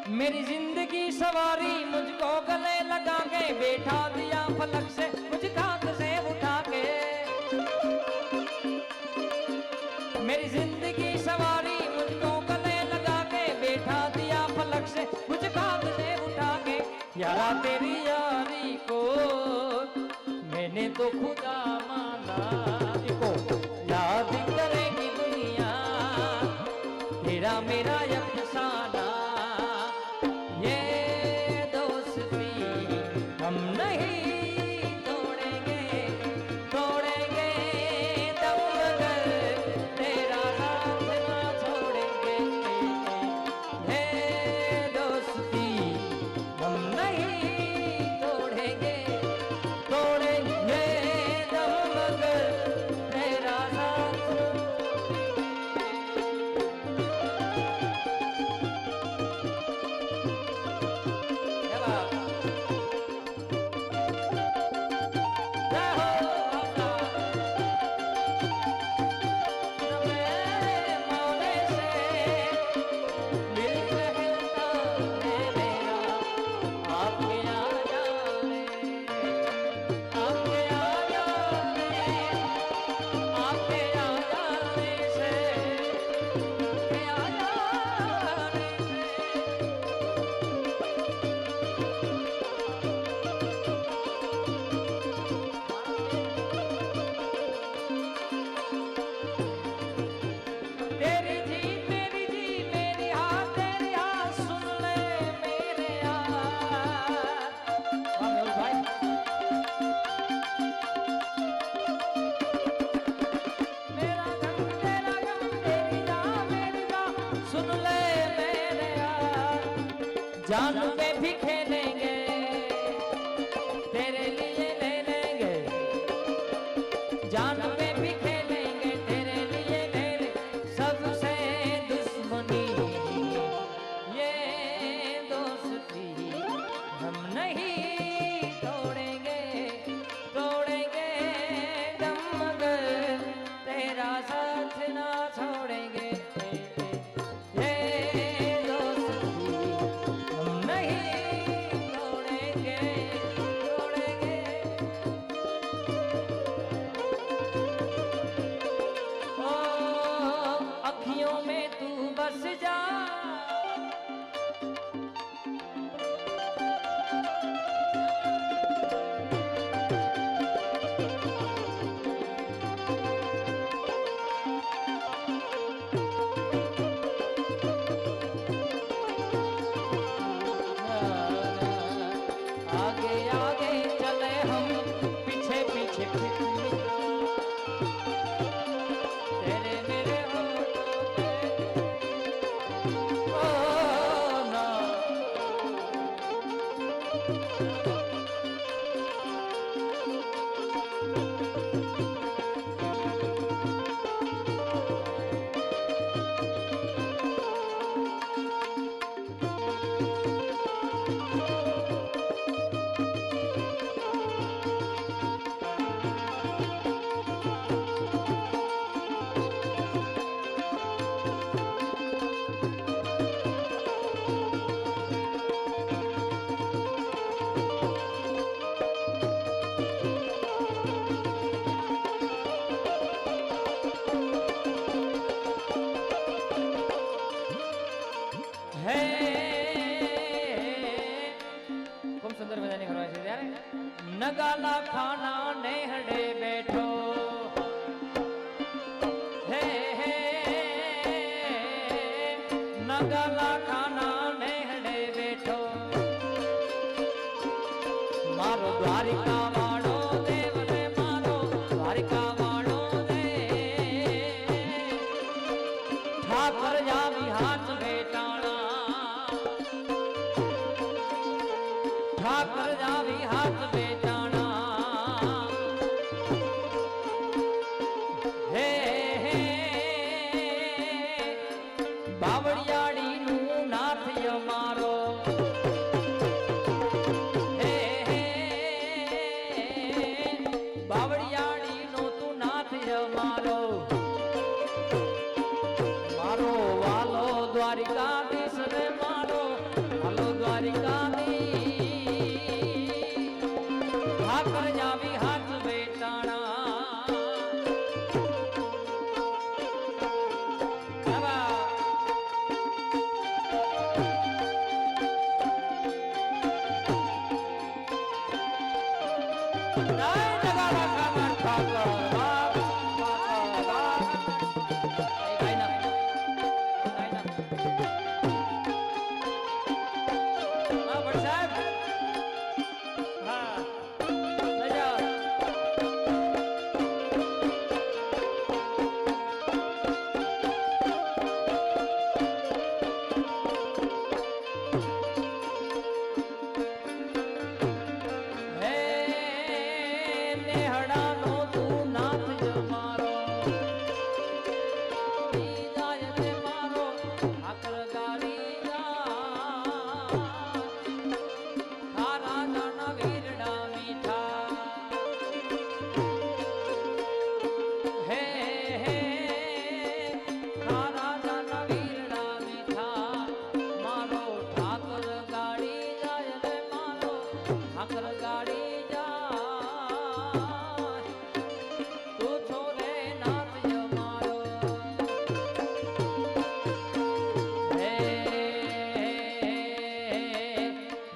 मेरी जिंदगी सवारी मुझको गले लगा के बैठा दिया फलक से मुझ खाक से उठा के। मेरी जिंदगी सवारी मुझको गले लगा के बैठा दिया फलक से मुझ खाक से उठा के। यारा तेरी यारी को मैंने तो खुदा माना, को याद करेगी दुनिया तेरा मेरा अफसाना। ये दोस्ती हम नहीं तोड़ेंगे, तोड़ेंगे दम मगर तेरा साथ ना छोड़ेंगे। ये दोस्ती हम नहीं तोड़ेंगे, तोड़ेंगे दम मगर तेरा साथ। जान पे भी खेलेंगे तेरे लिए ले लेंगे, जान पे भी खेलेंगे तेरे लिए ले लेंगे। सबसे दुश्मनी ये दोस्ती हम नहीं तोड़ेंगे, तोड़ेंगे दम मगर तेरा साथ ना छोड़ेंगे। बस जा आगे आगे चले हम पीछे पीछे तेरे मेरे नगाला खाना नेहड़े बैठो हे नगाला खाना नेहड़े बैठो। मारो द्वारिका वाड़ो देव ने मारो द्वारिका वाड़ो दे। ठाकर जावी हाथ बेटाना, ठाकर जावी हाथ बेटाना। हे बावड़ियाड़ी नू नाथ मारो। हे बावड़ियाड़ी नो तू नाथ मारो। मारो वालो द्वारिकाधीश रे मारो, દ્વારિકાની ઠાકર જાવી હાથ બેટાણા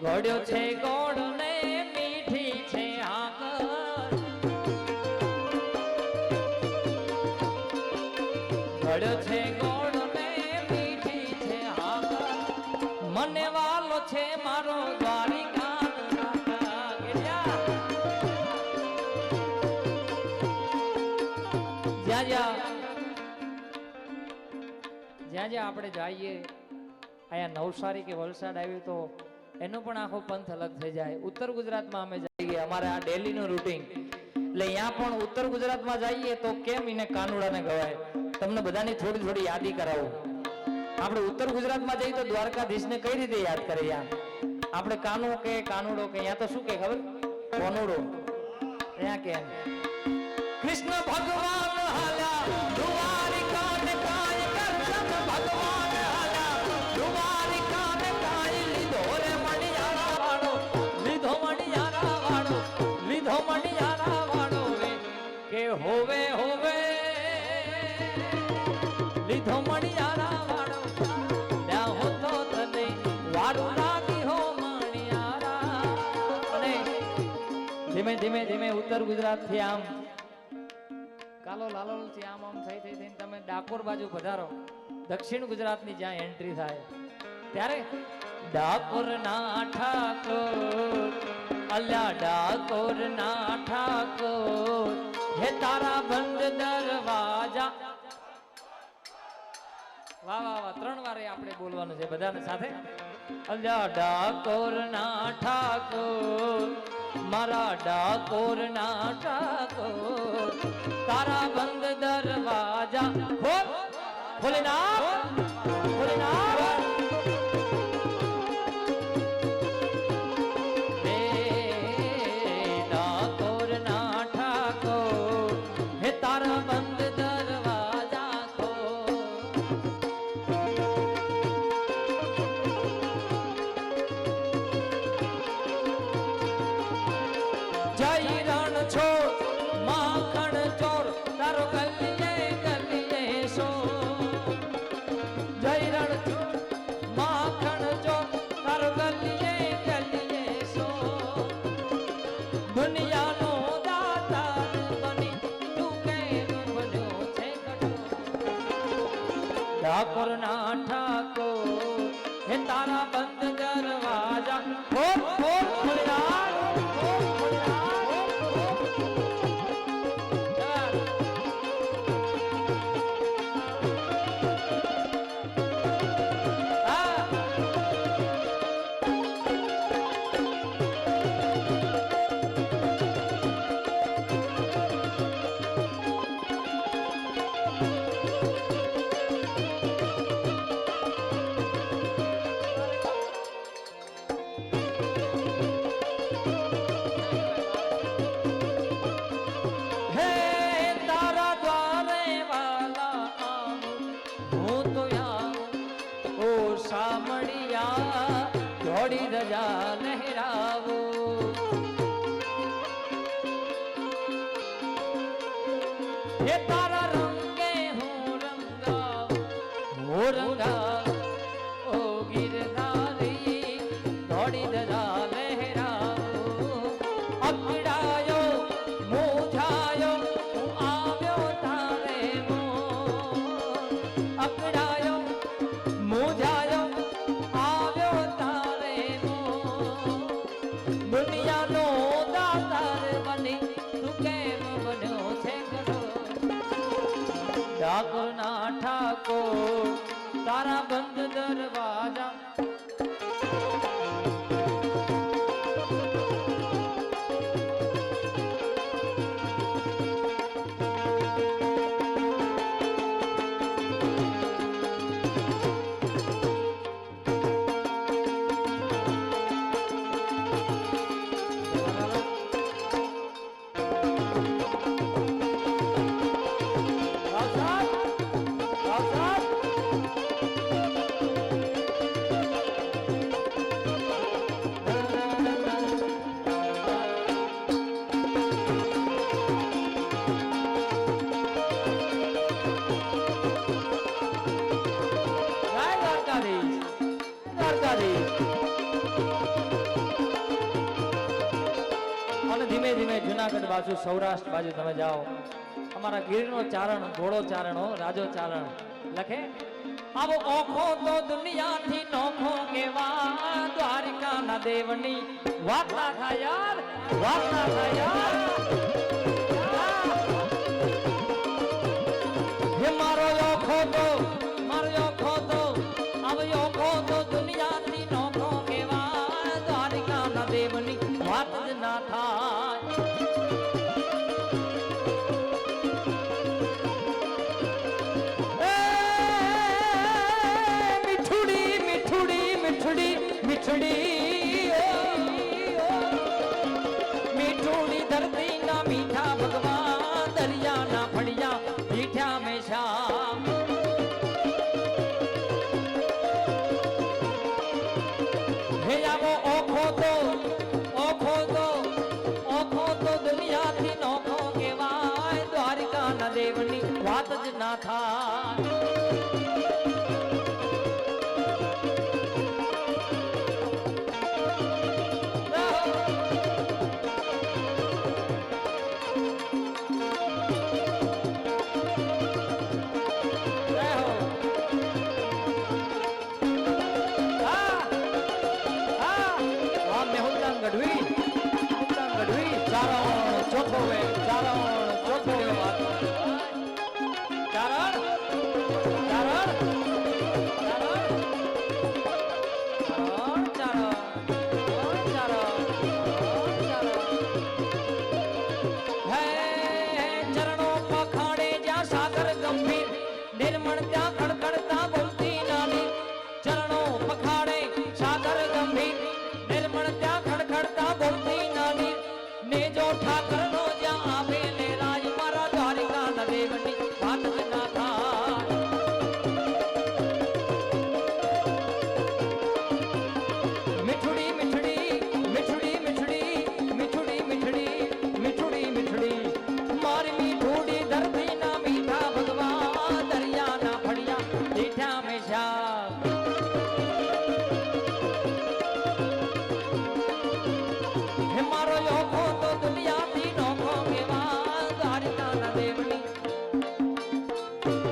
ઘોડ્યો છે ગોળ ને મીઠી છે આગળ ઘોડ્યો છે ગોળ ને મીઠી છે આગળ મને વાલો છે મારો દ્વારિકા જ્યાં જ્યાં આપણે જઈએ અહીંયા નવસારી કે વલસાડ આવ્યું તો એનો પણ આખો પંથ અલગ થઈ જાય. ઉત્તર ગુજરાતમાં અમે જઈએ અમારે આ ડેલીનું રૂટિન એટલે અહીંયા પણ ઉત્તર ગુજરાતમાં જઈએ તો કેમ એને કાનુડાને ગવાય તમને બધાની થોડી થોડી યાદી કરાવું. આપણે ઉત્તર ગુજરાતમાં જઈએ તો દ્વારકાધીશને કઈ રીતે યાદ કરીએ આપણે કાનો કે કાનુડો કે અહીંયા તો શું કે ખબર કોનુડો અહીંયા કેમ કૃષ્ણ ભગવાન હાલા દ્વારિકા ને કાય કરશન ભગવાન હાલા દ્વારિકા ને કાય લીધો રે મણિયારા વાળો લીધો મણિયારા વાળો લીધો મણિયારા વાળો કે હોવે હોવે લીધો મણિયારા વાળો ત્યાં હોતો તને વારું લાગી હો મણિયારા. અને ધીમે ધીમે ધીમે ઉત્તર ગુજરાત થી આમ કાલો લાલોલ થી આમ આમ થઈ થઈને તમે ડાકોર બાજુ પધારો દક્ષિણ ગુજરાતની જ્યાં એન્ટ્રી થાય ત્યારે ડાકોર ના ઠાકોર અલ્યા ડાકોર ના ઠાકોર હે તારા બંધ દરવાજા. વાહ વાહ વાહ 3 વાર આપણે બોલવાનું છે બધાને સાથે. અલ્યા ડાકોર ના ઠાકોર મારા ડાકોર ના ઠાકોર તારા બંધ દરવાજા ખોલ ભોલેનાથ ભોલેનાથ હે ડાકોર ના ઠાકોર હે તારા બંધ દરવાજા ખોલ. જય રણ છોડ માખણ ચોર તારો ગલીએ ગલીએ સો. જય રણ છોડ માખણ ચોર તારો ગલીએ ગલીએ સો. દુનિયાનો દાતાર બની તું કેમ બન્યો છે કઠોર. ડાકોર ના ઠાકોર હે તારા બંધ દરવાજા ખોલ ખોલ ભોલેનાથ ખોલ ભોલેનાથ. ઘોડી ધજા લહેરાવો હે તારા રંગે હું રંગાવ ઓ ગિરધારી ઘોડી ધજા લહેરાવો અકડાયો મૂંઝાયો હું આવ્યો તારે અકડાયો મૂંઝાયો આવ્યો તારે દુનિયાનો દાતાર બની તું કેમ બન્યો છે ઘડો ડાકોરના ઠાકોર તારા બંધ દરવાજા અને ધીમે ધીમે જુનાગઢ બાજુ સૌરાષ્ટ્ર બાજુ તમે જાઓ અમારા ગીરનો ચારણ ઘોડો ચારણ રાજો ચારણ લખે આવો ઓખો તો દુનિયાથી નોખો કેવા દ્વારિકાના દેવની વાર્તા થાય યાર વાર્તા થાય યાર હે મારો ઓખો તો આવો ઓખો તો દુનિયાથી નોખો કેવા દ્વારિકાના દેવની વાત જ ના થાય મીઠુડી ધરતી ના મીઠા ભગવાન દરિયા ના ફળિયા મીઠા મેશા હે આવો ઓખો તો દુનિયાથી નોખો કેવાય દ્વારિકા ના દેવની વાત જ ના થાય ગઢવી